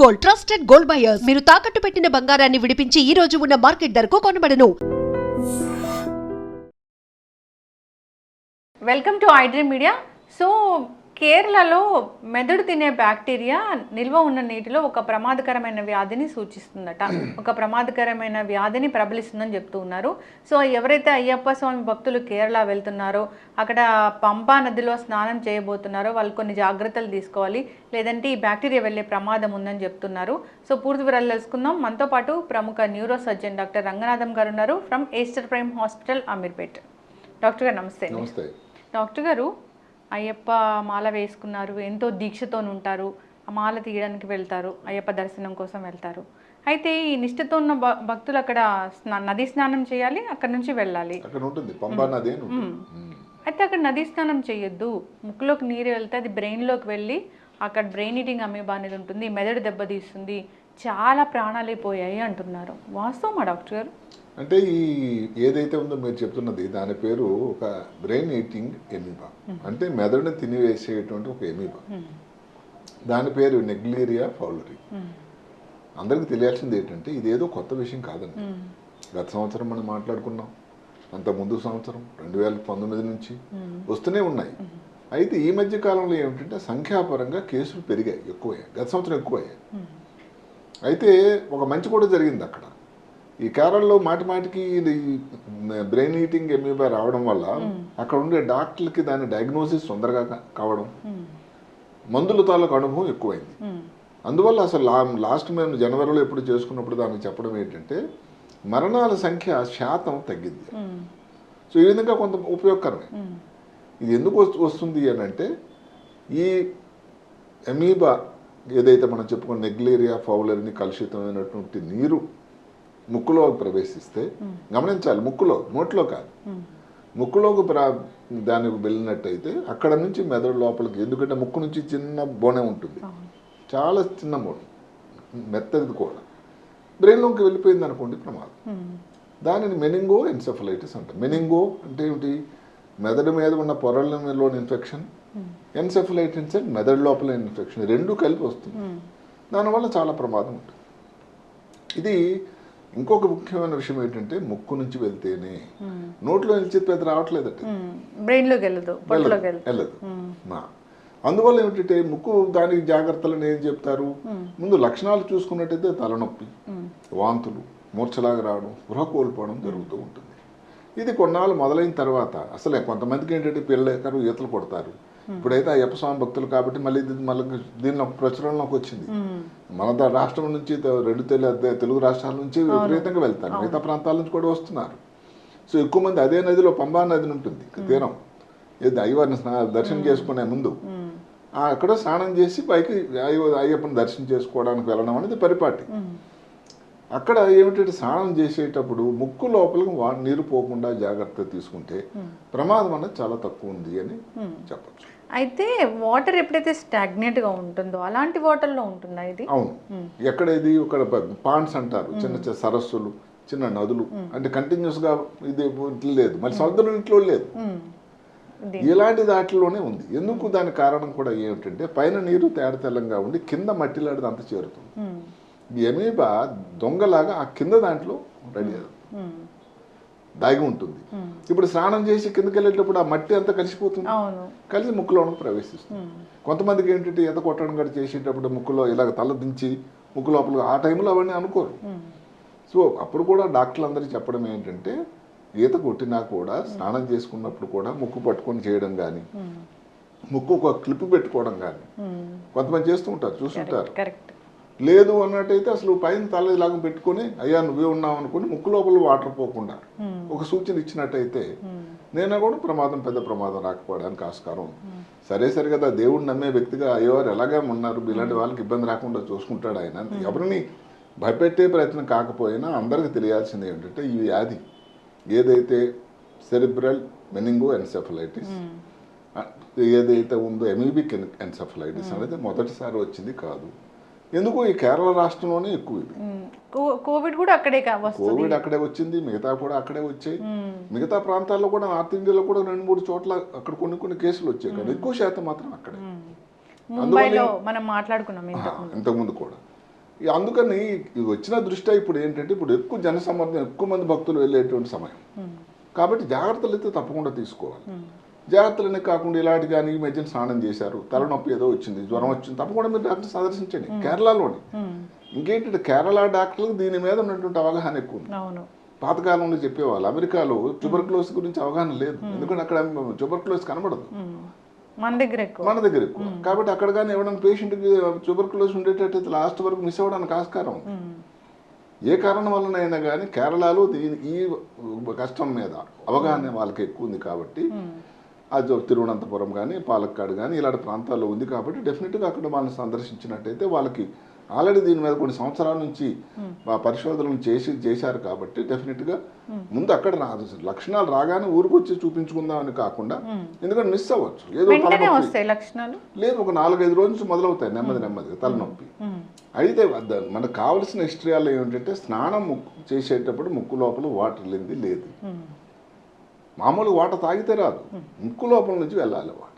Gold, trusted gold buyers. మీరు తాకట్టు పెట్టిన బంగారాన్ని విడిపించి ఈ రోజు ఉన్న మార్కెట్ ధరకు కొనబడను. Welcome to iDream Media. So కేరళలో మెదడు తినే బ్యాక్టీరియా నిల్వ ఉన్న నీటిలో ఒక ప్రమాదకరమైన వ్యాధిని సూచిస్తుందట. ఒక ప్రమాదకరమైన వ్యాధిని ప్రబలిస్తుందని చెప్తూ ఉన్నారు. సో ఎవరైతే అయ్యప్ప స్వామి భక్తులు కేరళ వెళ్తున్నారో, అక్కడ పంపా నదిలో స్నానం చేయబోతున్నారో వాళ్ళు కొన్ని జాగ్రత్తలు తీసుకోవాలి, లేదంటే ఈ బ్యాక్టీరియా వెళ్ళే ప్రమాదం ఉందని చెప్తున్నారు. సో పూర్తి వివరాలు తెలుసుకుందాం. మనతో పాటు ప్రముఖ న్యూరో సర్జన్ డాక్టర్ రంగనాథం గారు ఉన్నారు from Easter prime hospital Ameerpet. Doctor గారు నమస్తే. నమస్తే డాక్టర్ గారు, అయ్యప్ప మాల వేసుకున్నారు, ఎంతో దీక్షతో ఉంటారు, ఆ మాల తీయడానికి వెళ్తారు, అయ్యప్ప దర్శనం కోసం వెళ్తారు. అయితే ఈ నిష్ఠతో ఉన్న భక్తులు అక్కడ నదీ స్నానం చేయాలి, అక్కడ నుంచి వెళ్ళాలి. అక్కడ ఉంటుంది పంబా నది అని ఉంటుంది. అయితే అక్కడ నదీ స్నానం చేయొద్దు, ముక్కులోకి నీరు వెళ్తే అది బ్రెయిన్లోకి వెళ్ళి అక్కడ బ్రెయిన్ ఈటింగ్ అమీబా అనేది ఉంటుంది, మెదడు దెబ్బతీస్తుంది, చాలా ప్రాణాలు పోయాయి అంటున్నారు. వాస్తవమా డాక్టర్ గారు? అంటే ఈ ఏదైతే ఉందో మీరు చెప్తున్నది దాని పేరు ఒక బ్రెయిన్ ఈటింగ్ ఎమీబా, అంటే మెదడుని తినివేసేటువంటి ఒక ఎమీబా. దాని పేరు నెగ్లీరియా ఫౌలరీ. అందరికీ తెలియాల్సింది ఏంటంటే ఇదేదో కొత్త విషయం కాదండి. గత సంవత్సరం మనం మాట్లాడుకున్నాం, అంత ముందు సంవత్సరం 2019 నుంచి వస్తూనే ఉన్నాయి. అయితే ఈ మధ్య కాలంలో ఏమిటంటే సంఖ్యాపరంగా కేసులు పెరిగాయి, ఎక్కువయ్యాయి. గత సంవత్సరం ఎక్కువయ్యాయి. అయితే ఒక మంచి కూడా జరిగింది అక్కడ. ఈ కేరళలో మాటిమాటికి బ్రెయిన్ ఈటింగ్ ఎమీబా రావడం వల్ల అక్కడ ఉండే డాక్టర్లకి దాని డయాగ్నోసిస్ తొందరగా కావడం, మందుల తాలూకు అనుభవం ఎక్కువైంది. అందువల్ల అసలు లాస్ట్ మేము జనవరిలో ఎప్పుడు చేసుకున్నప్పుడు దానికి చెప్పడం ఏంటంటే మరణాల సంఖ్య శాతం తగ్గింది. సో ఈ విధంగా కొంత ఉపయోగకరమే. ఇది ఎందుకు వస్తుంది అని అంటే ఈ ఎమీబా ఏదైతే మనం చెప్పుకున్న నెగ్లీరియా ఫౌలరీని కలుషితమైనటువంటి నీరు ముక్కులో ప్రవేశిస్తే, గమనించాలి, ముక్కులో, నోట్లో కాదు, ముక్కులోకి దానికి వెళ్ళినట్టయితే అక్కడ నుంచి మెదడు లోపలికి, ఎందుకంటే ముక్కు నుంచి చిన్న బోనే ఉంటుంది, చాలా చిన్న బోనే, మెత్తది కూడా, బ్రెయిన్లోకి వెళ్ళిపోయింది అనుకోండి ప్రమాదం. దానిని మెనింగో ఎన్సెఫలైటిస్ అంటారు. మెనింగో అంటే ఏమిటి? మెదడు మీద ఉన్న పొరలోని ఇన్ఫెక్షన్, ఎన్సెఫలైటిస్ అంటే మెదడు లోపల ఇన్ఫెక్షన్, రెండు కలిపి వస్తుంది. దానివల్ల చాలా ప్రమాదం ఉంటుంది. ఇది ఇంకొక ముఖ్యమైన విషయం ఏంటంటే ముక్కు నుంచి వెళ్తేనే, నోట్లో నుంచి పెద్ద రావట్లేదట, బ్రెయిన్లోకి వెళ్ళదు. అందువల్ల ఏమిటంటే ముక్కు దానికి జాగ్రత్తలు ఏం చెప్తారు? ముందు లక్షణాలు చూసుకున్నట్టయితే తలనొప్పి, వాంతులు, మూర్ఛలాగా రావడం, స్పృహ కోల్పోవడం జరుగుతూ ఉంటుంది. ఇది కొన్నాళ్ళు మొదలైన తర్వాత అసలే కొంతమందికి ఏంటంటే పిల్లలు ఈతలు కొడతారు. ఇప్పుడైతే అయ్యప్ప స్వామి భక్తులు కాబట్టి మళ్ళీ దీనిలో ప్రచురణలోకి వచ్చింది. మన రాష్ట్రం నుంచి రెండు తెలుగు రాష్ట్రాల నుంచి విపరీతంగా వెళ్తారు, మిగతా ప్రాంతాల నుంచి కూడా వస్తున్నారు. సో ఎక్కువ మంది అదే నదిలో పంబా నది ఉంటుంది తీరం, ఏది అయ్యవారిని దర్శనం చేసుకునే ముందు అక్కడ స్నానం చేసి పైకి అయ్యప్పని దర్శనం చేసుకోవడానికి వెళ్ళడం అనేది పరిపాటి. అక్కడ ఏమిటంటే స్నానం చేసేటప్పుడు ముక్కు లోపలికి నీరు పోకుండా జాగ్రత్త తీసుకుంటే ప్రమాదం అనేది చాలా తక్కువ ఉంది అని చెప్పచ్చు. అయితే వాటర్ ఎప్పుడైతే స్టాగ్నేట్గా ఉంటుందో అలాంటి వాటర్లో ఉంటుందా ఇది? అవును. ఎక్కడ ఇది ఒక పాండ్స్ అంటారు, చిన్న చిన్న సరస్సులు, చిన్న నదులు, అంటే కంటిన్యూస్గా ఇది లేదు, మరి సముద్రం ఇంట్లో లేదు, ఇలాంటి దాటిలోనే ఉంది. ఎందుకు? దాని కారణం కూడా ఏమిటంటే పైన నీరు తేడ తెల్లంగా ఉండి కింద మట్టిలాంటిది అంత చేరుతుంది. ఈ ఎమీబా దొంగలాగా ఆ కింద దాంట్లో రెడీ దాగి ఉంటుంది. ఇప్పుడు స్నానం చేసి కిందకి వెళ్ళేటప్పుడు ఆ మట్టి అంతా కలిసిపోతుంది, కలిసి ముక్కులోనికి ప్రవేశిస్తుంది. కొంతమందికి ఏంటంటే ఈత కొట్టడం కూడా చేసేటప్పుడు ముక్కులో ఇలాగ తల దించి ముక్కు లోపల, ఆ టైంలో అవన్నీ అనుకోరు. సో అప్పుడు కూడా డాక్టర్లు అందరికీ చెప్పడం ఏంటంటే ఈత కొట్టినా కూడా స్నానం చేసుకున్నప్పుడు కూడా ముక్కు పట్టుకొని చేయడం కానీ, ముక్కు ఒక క్లిప్ పెట్టుకోవడం కానీ కొంతమంది చేస్తూ ఉంటారు, చూస్తుంటారు. లేదు అన్నట్టయితే అసలు పైన తల ఇలాగ పెట్టుకొని అయ్యా నువ్వే ఉన్నావు అనుకుని ముక్కు లోపల వాటర్ పోకుండా ఒక సూచన ఇచ్చినట్టయితే నేను కూడా పెద్ద ప్రమాదం రాకపోవడానికి ఆస్కారం ఉంది. సరే కదా, దేవుడిని నమ్మే వ్యక్తిగా అయ్యవారు ఎలాగే ఉన్నారు, ఇలాంటి వాళ్ళకి ఇబ్బంది రాకుండా చూసుకుంటాడు ఆయన. ఎవరిని భయపెట్టే ప్రయత్నం కాకపోయినా అందరికి తెలియాల్సింది ఏంటంటే ఈ వ్యాధి ఏదైతే సెరిబ్రల్ మెనింగో ఎన్సెఫలైటిస్ ఏదైతే ఉందో, ఎమీబిక్ ఎన్సెఫలైటిస్ అనేది మొదటిసారి వచ్చింది కాదు. ఎందుకు? ఈ కేరళ రాష్ట్రంలోనే ఎక్కువ ఇది. కోవిడ్ కూడా అక్కడే అక్కడే వచ్చింది, మిగతా కూడా అక్కడే వచ్చాయి. మిగతా ప్రాంతాల్లో కూడా నార్త్ ఇండియాలో కూడా 2-3 చోట్ల అక్కడ కొన్ని కేసులు వచ్చాయి, కానీ ఎక్కువ శాతం మాత్రం అక్కడే. ముంబైలో మనం మాట్లాడుకున్నాం ఇంతకుముందు కూడా. అందుకని ఇది వచ్చిన దృష్ట్యా ఇప్పుడు ఏంటంటే ఇప్పుడు ఎక్కువ జనసమ్మర్దం, ఎక్కువ మంది భక్తులు వెళ్ళేటువంటి సమయం కాబట్టి జాగ్రత్తలు అయితే తప్పకుండా తీసుకోవాలి. జాగ్రత్తలనే కాకుండా ఇలాంటి కానీ ఈ మధ్యన స్నానం చేశారు, తలనొప్పి ఏదో వచ్చింది, జ్వరం వచ్చింది, తప్పకుండా మీరు డాక్టర్ సందర్శించండి. కేరళలోని ఇంకేంటంటే కేరళ డాక్టర్లకు దీని మీద ఉన్నటువంటి అవగాహన ఎక్కువ ఉంది. పాతకాలంలో చెప్పేవాళ్ళు అమెరికాలో ట్యూబర్క్లోసిస్ గురించి అవగాహన లేదు, ఎందుకంటే అక్కడ ట్యూబర్క్లోసిస్ కనబడదు, మన దగ్గర ఎక్కువ. కాబట్టి అక్కడ కానీ ఎవరైనా పేషెంట్కి ట్యూబర్క్లోసిస్ ఉండేటట్టయితే లాస్ట్ వరకు మిస్ అవ్వడానికి ఆస్కారం ఉంది. ఏ కారణం వలనైనా కానీ కేరళలో ఈ కష్టం మీద అవగాహన వాళ్ళకి ఎక్కువ ఉంది కాబట్టి అది తిరువనంతపురం కానీ పాలక్కాడ్ కానీ ఇలాంటి ప్రాంతాల్లో ఉంది కాబట్టి డెఫినెట్గా అక్కడ వాళ్ళని సందర్శించినట్టయితే వాళ్ళకి ఆల్రెడీ దీని మీద కొన్ని సంవత్సరాల నుంచి పరిశోధనలు చేశారు కాబట్టి డెఫినెట్గా ముందు అక్కడ లక్షణాలు రాగానే ఊరికి వచ్చి చూపించుకుందామని కాకుండా, ఎందుకంటే మిస్ అవ్వచ్చు, ఏదో లక్షణాలు లేదు ఒక 4-5 రోజు నుంచి మొదలవుతాయి నెమ్మదిగా తలనొప్పి. అయితే మనకు కావలసిన హిస్టరీలో ఏమిటంటే స్నానం చేసేటప్పుడు ముక్కు లోపల వాటర్ లేనిది లేదు, మామూలుగా వాటర్ తాగితే రాదు, ముక్కు లోపల నుంచి వెళ్ళాలి వాటర్.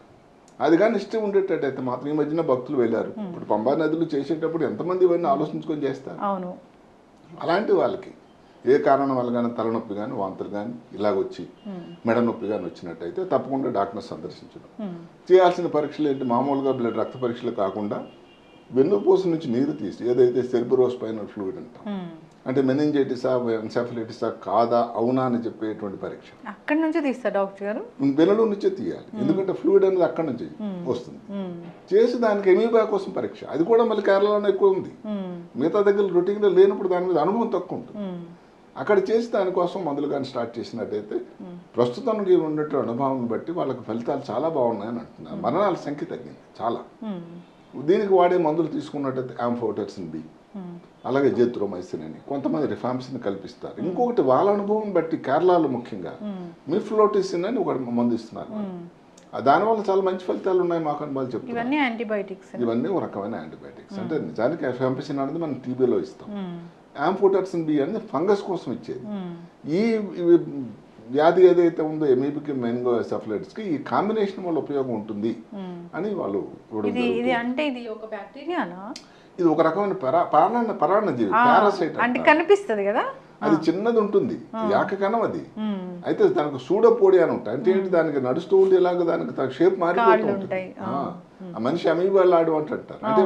అది కానీ ఇష్టం ఉండేటట్టయితే మాత్రం ఈ మధ్యన భక్తులు వెళ్ళారు, ఇప్పుడు పంబా నదులు చేసేటప్పుడు ఎంతమంది ఇవన్నీ ఆలోచించుకొని చేస్తారు. అలాంటి వాళ్ళకి ఏ కారణం వల్ల కానీ తలనొప్పి కానీ వాంతులు కానీ ఇలాగొచ్చి మెడ నొప్పి కానీ వచ్చినట్టయితే తప్పకుండా డాక్టర్ సందర్శించడం. చేయాల్సిన పరీక్షలు ఏంటి, మామూలుగా బ్లడ్ రక్త పరీక్షలు కాకుండా వెన్నుపూస నుంచి నీరు తీసి ఏదైతే సెరిబ్రోస్పైనల్ ఫ్లూయిడ్ అంటాం, అంటే మెనింజైటిసా ఎన్సెఫలైటిసా కాదా అవునా అని చెప్పేటువంటి పరీక్ష అక్కడి నుంచి తీస్తారు డాక్టర్ గారు, వెన్నులో నుంచే తీయాలి, ఎందుకంటే ఫ్లూయిడ్ అనేది అక్కడి నుంచి వస్తుంది. చేసి దానికి ఎమీబా కోసం పరీక్ష, అది కూడా మళ్ళీ కేరళలోనే ఎక్కువ ఉంది, మిగతా దగ్గర రొటీన్లో లేనప్పుడు దాని మీద అనుభవం తక్కువ ఉంటుంది. అక్కడ చేసి దానికోసం మందులు కానీ స్టార్ట్ చేసినట్టయితే ప్రస్తుతానికి ఉన్నట్టు అనుభవం బట్టి వాళ్ళకి ఫలితాలు చాలా బాగున్నాయని అంటున్నారు. మరణాల సంఖ్య తగ్గింది చాలా. దీనికి వాడే మందులు తీసుకున్నట్టయితే ఆంఫోటెర్సిన్ బి, అలాగే జెత్రోమైసిన్ అని, కొంతమంది రిఫాంసిన్ కల్పిస్తారు. ఇంకొకటి వాళ్ళ అనుభవం బట్టి కేరళలో ముఖ్యంగా మిఫ్లోటిసిన్ అని ఒక మందు ఇస్తున్నారు, దానివల్ల చాలా మంచి ఫలితాలు ఉన్నాయి మాకు అని వాళ్ళు చెప్తున్నారు. ఇవన్నీ ఒక రకమైన యాంటీబయాటిక్స్. అంటే నిజానికి రిఫాంసిన్ అనేది మనం టీబీలో ఇస్తాం, ఆంఫోటెర్సిన్ బి అనేది ఫంగస్ కోసం ఇచ్చేది. ఈ వ్యాధి ఏదైతే ఉందో ఎమీబిక్ మెనింగోఎన్సెఫలైటిస్కి ఈ కాంబినేషన్ వల్ల ఉపయోగం ఉంటుంది అని వాళ్ళు ఇది ఒక రకమైన పరాన్నజీవి, పారాసైట్ కనిపిస్తుంది కదా, అది చిన్నది ఉంటుంది, యాకకణం అది. అయితే దానికి సూడోపోడియా అని ఉంటాయి, అంటే ఏంటి దానికి నడుస్తూ ఉంటే ఇలాగ దానికి షేప్ మారిపోతూ ఉంటుంది. ఆ మనిషి అమీబాలాడు అంటారు, అంటే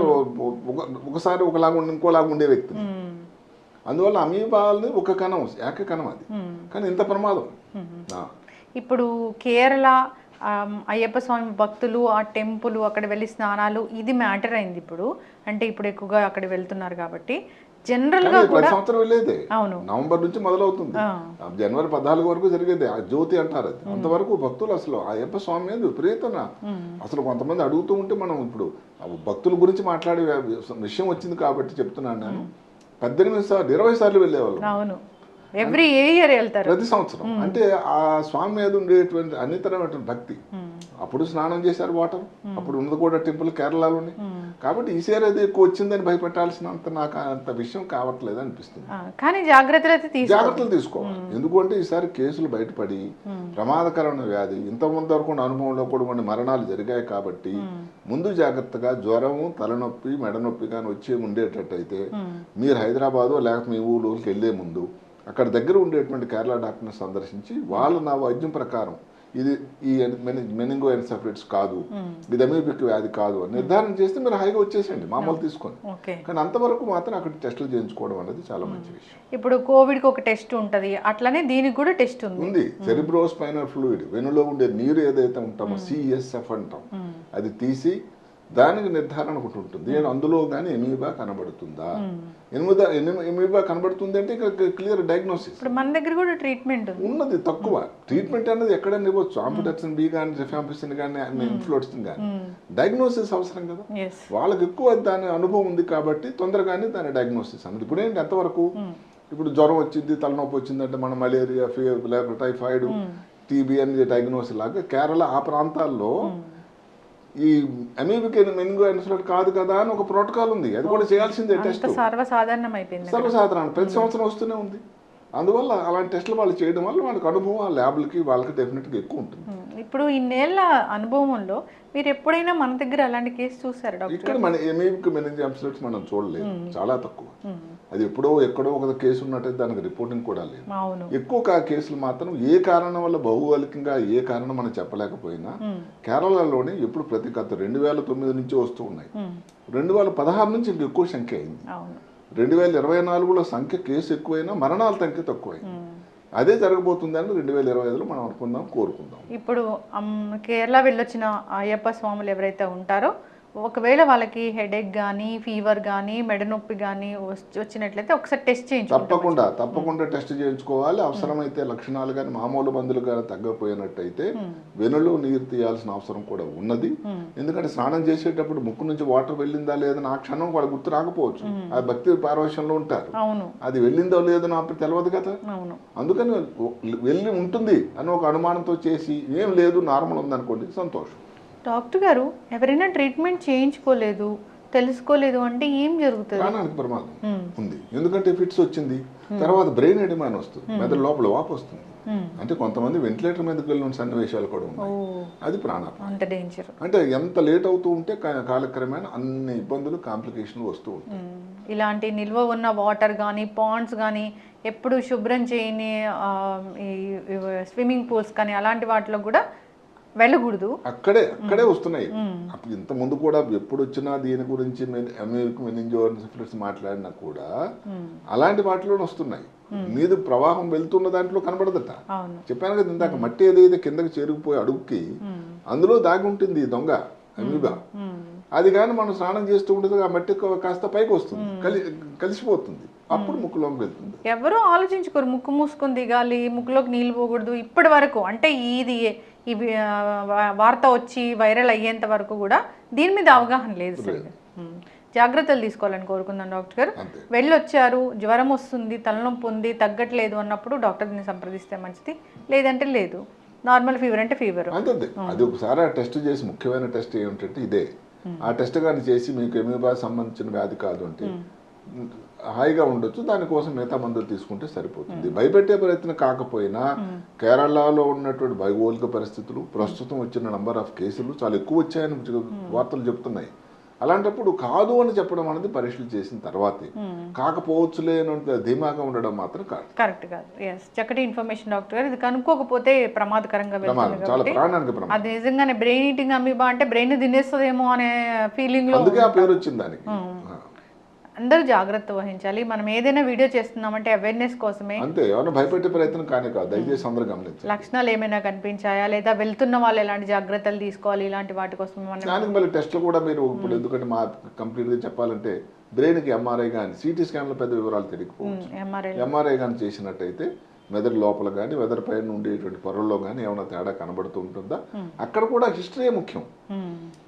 ఒకసారి ఒకలాగా ఉండి ఇంకోలాగా ఉండే వ్యక్తిని. అందువల్ల అమీబాల్ని ఒక కణం, ఏకకణం అది, కానీ ఇంత ప్రమాదం. ఇప్పుడు కేరళ అయ్యప్ప స్వామి భక్తులు ఆ టెంపుల్ అక్కడ వెళ్ళి స్నానాలు ఇది మ్యాటర్ అయింది ఇప్పుడు, అంటే ఇప్పుడు ఎక్కువగా అక్కడ వెళ్తున్నారు కాబట్టి జనరల్ గా ప్రతి సంవత్సరం వెళ్ళేదే. నవంబర్ నుంచి మొదలవుతుంది, జనవరి 14 వరకు జరిగేది ఆ జ్యోతి అంటారు. అది అంతవరకు భక్తులు అసలు అయ్యప్ప స్వామి మీద విపరీతంగా అసలు కొంతమంది అడుగుతూ ఉంటే మనం ఇప్పుడు భక్తుల గురించి మాట్లాడే విషయం వచ్చింది కాబట్టి చెప్తున్నాను. నేను 18 సార్లు 20 సార్లు వెళ్ళేవాళ్ళు ఎవ్రీ ఇయర్ వెళ్తారు ప్రతి సంవత్సరం. అంటే ఆ స్వామి మీద ఉండేటువంటి అన్నితరమైనటువంటి భక్తి. అప్పుడు స్నానం చేశారు వాటర్, అప్పుడు ఉన్నది కూడా టెంపుల్ కేరళలోని. కాబట్టి ఈసారి అది ఎక్కువ వచ్చిందని భయపెట్టాల్సినంత నాకు అంత విషయం కావట్లేదు అనిపిస్తుంది. కానీ జాగ్రత్తలు తీసుకోవాలి, ఎందుకంటే ఈసారి కేసులు బయటపడి ప్రమాదకరమైన వ్యాధి ఇంతకుముందు వరకు అనుభవంలో కూడా కొన్ని మరణాలు జరిగాయి కాబట్టి ముందు జాగ్రత్తగా జ్వరము తలనొప్పి మెడనొప్పి కానీ వచ్చే ఉండేటట్టయితే మీరు హైదరాబాదు లేకపోతే మీ ఊళ్ళోకి వెళ్లే ముందు అక్కడ దగ్గర ఉండేటువంటి కేరళ డాక్టర్ని సందర్శించి వాళ్ళు నా వైద్యం ప్రకారం ఇది ఈ మెనింగోఎన్సెఫలైటిస్ కాదు, ఇది అమీబిక్ వ్యాధి కాదు అని నిర్ధారణ చేస్తే మీరు హాయిగా వచ్చేసేయండి మామూలు తీసుకొని. కానీ అంతవరకు మాత్రం అక్కడ టెస్టులు చేయించుకోవడం అనేది చాలా మంచి విషయం. ఇప్పుడు కోవిడ్కి ఒక టెస్ట్ ఉంటుంది, అట్లనే దీనికి కూడా టెస్ట్ ఉంది. సెరిబ్రోస్పైనల్ ఫ్లూయిడ్, వెన్నులో ఉండే నీరు ఏదైతే ఉంటామో సిఎస్ఎఫ్ అంటాం, అది తీసి దానికి నిర్ధారణ ఒకటి ఉంటుంది. అందులో కానీ ఎమీబా కనబడుతుందా, ఎమీబా కనబడుతుంది అంటే క్లియర్ డయాగ్నోసిస్. ఇప్పుడు మన దగ్గర కూడా ట్రీట్మెంట్ ఉన్నది తక్కువ. ట్రీట్మెంట్ అనేది ఎక్కడైనా ఇవ్వచ్చు, ఆంఫోటెర్సిన్ బి కానీ రిఫాంపిసిన్ కానీ ఇన్ఫ్లోటిసిన్ కానీ. డయాగ్నోసిస్ అవసరం కదా, వాళ్ళకి ఎక్కువ దాని అనుభవం ఉంది కాబట్టి తొందరగానే దాని డయాగ్నోసిస్ అన్నది. ఇప్పుడు ఏంటి ఎంతవరకు ఇప్పుడు జ్వరం వచ్చింది తలనొప్పి వచ్చిందంటే మనం మలేరియా ఫీవర్ టైఫాయిడ్ టీబీ అనేది డయాగ్నోసిస్ లాగా కేరళ ఆ ప్రాంతాల్లో ఈ అమీబిక్ మెనింగోఎన్సెఫలైటిస్ కాదు కదా అని ఒక ప్రోటోకాల్ ఉంది, అది కూడా చేయాల్సిందే. టెస్ట్ సర్వసాధారణం అయిపోయింది, సర్వసాధారణం ప్రతి సంవత్సరం వస్తూనే ఉంది. అందువల్ల అలాంటి టెస్టులు వాళ్ళు చేయడం వల్ల వాళ్ళకి అనుభవం ఆ ల్యాబ్లకి వాళ్ళకి డెఫినెట్గా ఎక్కువ ఉంటుంది. ఇప్పుడు ఇన్నేళ్ల అనుభవంలో మీరు ఎప్పుడైనా మన దగ్గర అలాంటి కేసు చూసారు డాక్టర్? ఇక్కడ మన ఎమీబిక్ మెనింజామ్స్లెట్స్ మనం చూడలేదు, చాలా తక్కువ. అది ఎక్కడో ఒక కేసు ఉన్నట్టయితే దానికి రిపోర్టింగ్ కూడా లేదు. అవును. ఎక్కువ కేసులు మాత్రం ఏ కారణం వల్ల భౌగోళికంగా ఏ కారణం మనం చెప్పలేకపోయినా కేరళలోనే ఎప్పుడు ప్రతి గత 2009 నుంచి వస్తూ ఉన్నాయి. 2016 నుంచి ఇంకా ఎక్కువ సంఖ్య అయింది. 2024లో సంఖ్య కేసు ఎక్కువైనా మరణాల సంఖ్య తక్కువైంది. అదే జరగబోతుందని 2025లో మనం అనుకుందాం, కోరుకుందాం. ఇప్పుడు కేరళ వెళ్ళొచ్చిన అయ్యప్ప స్వాములు ఎవరైతే ఉంటారో ఒకవేళ వాళ్ళకి హెడేక్ కానీ ఫీవర్ కానీ మెడ నొప్పి కానీ వచ్చినట్లయితే ఒకసారి టెస్ట్ చేయించుకోవాలి. తప్పకుండా టెస్ట్ చేయించుకోవాలి. అవసరమైతే లక్షణాలు కానీ మామూలు మందులు కానీ తగ్గపోయినట్టయితే వెనులో నీరు తీయాల్సిన అవసరం కూడా ఉన్నది. ఎందుకంటే స్నానం చేసేటప్పుడు ముక్కు నుంచి వాటర్ వెళ్ళిందా లేదని ఆ క్షణం వాళ్ళు గుర్తు రాకపోవచ్చు. ఆ భక్తి పారవశ్యంలో ఉంటారు. అది వెళ్ళిందో లేదో నాకు తెలియదు కదా. అందుకని వెళ్ళి ఉంటుంది అని ఒక అనుమానంతో చేసి ఏం లేదు నార్మల్ ఉందనుకోండి, సంతోషం. డాక్టర్ గారు ఎవరైనా ట్రీట్మెంట్ చేయించుకోలేదు, తెలుసుకోలేదు అంటే ఏం జరుగుతుంది? ప్రాణానికి ప్రమాదం ఉంది. ఎందుకంటే ఫిట్స్ వచ్చింది, తర్వాత బ్రెయిన్ ఎడిమాన్ వస్తుంది, మెదడు లోపల వాపు వస్తుంది. అంటే కొంతమంది వెంటిలేటర్ మీదకి వెళ్ళిన సన్నివేశాలు కూడా ఉన్నాయి. అది ప్రాణాపాయం. అంటే ఎంత లేట్ అవుతూ ఉంటే కాలక్రమేణా అన్ని ఇబ్బందులు, కాంప్లికేషన్లు వస్తూ ఉంటాయి. ఇలాంటి నిల్వ ఉన్న వాటర్ కానీ పాండ్స్ కానీ ఎప్పుడు శుభ్రం చేయని స్విమ్మింగ్ పూల్స్ కానీ అలాంటి వాటిలో కూడా వెళ్ళకూడదు. అక్కడే వస్తున్నాయి. ఇంత ముందు కూడా ఎప్పుడు వచ్చినా దీని గురించి మెనింజోసిస్ మాట్లాడినా కూడా అలాంటి వాటిలో వస్తున్నాయి. నీరు ప్రవాహం వెళ్తున్న దాంట్లో కనబడదట. చెప్పాను కదా ఇందాక, మట్టి ఏదైతే కిందకి చేరుకుపోయి అడుగుకి అందులో దాగి ఉంటుంది దొంగ అమీబా. అది కానీ మనం స్నానం చేస్తూ ఉంటుంది, ఆ మట్టి కాస్త పైకి వస్తుంది, కలిసిపోతుంది, అప్పుడు ముక్కులోకి వెళ్తుంది. ఎవరూ ఆలోచించుకోరు ముక్కు మూసుకొని దిగాలి, ముక్కులోకి నీళ్ళు పోకూడదు. ఇప్పటి వరకు అంటే ఈ వార్త వచ్చి వైరల్ అయ్యేంత వరకు కూడా దీని మీద అవగాహన లేదు. సరిగ్గా జాగ్రత్తలు తీసుకోవాలని కోరుకుందాం డాక్టర్ గారు. వెళ్ళొచ్చారు, జ్వరం వస్తుంది, తలనొప్పి ఉంది, తగ్గట్లేదు అన్నప్పుడు డాక్టర్ని సంప్రదిస్తే మంచిది, లేదంటే లేదు. నార్మల్ ఫీవర్ అంటే ఫీవర్ అంతే. అది ఒకసారి ఆ టెస్ట్ చేసి, ముఖ్యమైన టెస్ట్ ఏమిటంటే ఇదే. ఆ టెస్ట్ కానీ చేసి మీకు ఎమీబా సంబంధించిన వ్యాధి కాదు అంటే హాయిగా ఉండొచ్చు, దానికోసం మిగతా మందులు తీసుకుంటే సరిపోతుంది. భయపెట్టే ప్రయత్నం కాకపోయినా కేరళలో ఉన్నటువంటి భౌగోళిక పరిస్థితులు, ప్రస్తుతం వచ్చిన నంబర్ ఆఫ్ కేసులు చాలా ఎక్కువ వచ్చాయని వార్తలు చెప్తున్నాయి. అలాంటప్పుడు కాదు అని చెప్పడం అనేది పరీక్షలు చేసిన తర్వాతే, కాకపోవచ్చులే అని ధీమాగా ఉండడం మాత్రం కరెక్ట్ కాదు. చక్కటి ఇన్ఫర్మేషన్ డాక్టర్ గారు. ఇది కనుక్కోకపోతే ప్రమాదకరంగా చాలా ప్రాణానికి ప్రమాదం. అది నిజంగానే బ్రెయిన్ ఈటింగ్ అమీబా అంటే బ్రెయిన్ తినేస్తుందేమో అనే ఫీలింగ్ లో, అందుకే ఆ పేరు వచ్చింది దానికి. అందరూ జాగ్రత్త వహించాలి. మనం ఏదైనా వీడియో చేస్తున్నామంటే అవేర్నెస్ కోసమే, అంతే. ఎవరైనా భయపెట్టే ప్రయత్నం కానీ కాదు, దయచేసి అందరూ గమనించాలి. లక్షణాలు ఏమైనా కనిపించాయా లేదా, వెళ్తున్న వాళ్ళు ఎలాంటి జాగ్రత్తలు తీసుకోవాలి, ఇలాంటి వాటి కోసం దానికి మళ్ళీ టెస్ట్లు కూడా మీరు ఇప్పుడు, ఎందుకంటే మా కంప్లీట్గా చెప్పాలంటే బ్రెయిన్కి ఎంఆర్ఐ కానీ సిటీ స్కాన్లో పెద్ద వివరాలు తెలియకపోవచ్చు. ఎంఆర్ఐ కానీ చేసినట్టయితే మెదడు లోపల కానీ మెదడు పైన ఉండేటువంటి పొరల్లో కానీ ఏమైనా తేడా కనబడుతూ ఉంటుందా, అక్కడ కూడా హిస్టరీ ముఖ్యం.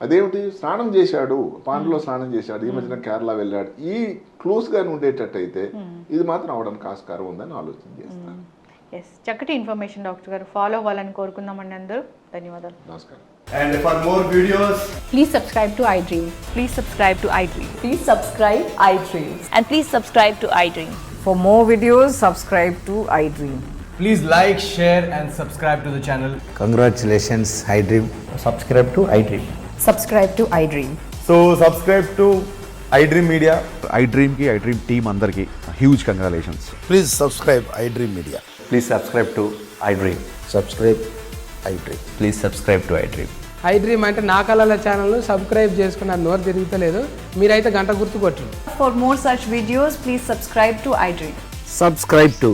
అదేమిటి, స్నానం చేశాడు, పాండ్లో స్నానం చేశాడు, ఈ మధ్యన కేరళ వెళ్ళాడు, ఈ క్లూస్ గాని ఉండేటట్టయితే ఇది మాత్రం అవడానికి ఆస్కారం ఉందని ఆలోచన చేస్తాను. చక్కటి ఇన్ఫర్మేషన్ డాక్టర్ గారు. ఫాలో అవ్వాలని కోరుకుందామండి అందరూ. ధన్యవాదాలు. నమస్కారం. And for more videos, please subscribe to iDream. Please subscribe to iDream. Please subscribe iDream. And please subscribe to iDream. For more videos, subscribe to iDream. please like, share and subscribe to the channel. Congratulations, iDream. Subscribe to iDream. Subscribe to iDream. So subscribe to iDream Media. iDream ki iDream team andarki huge congratulations. Please subscribe iDream Media. Please subscribe to iDream. Subscribe iDream. Please subscribe to iDream. iDream అంటే నా కళల ఛానల్ను subscribe చేసుకున్న నోరు తిరుగుతలేదు, మీరైతే గంట గుర్తు కొట్టండి. For more such videos, please subscribe to iDream. Subscribe to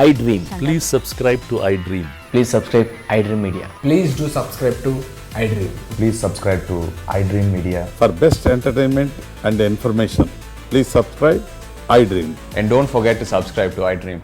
iDream. Please subscribe to iDream. Please subscribe iDream Media. Please do subscribe to iDream. Please subscribe to iDream Media. For best entertainment and information, please subscribe iDream. And don't forget to subscribe to iDream.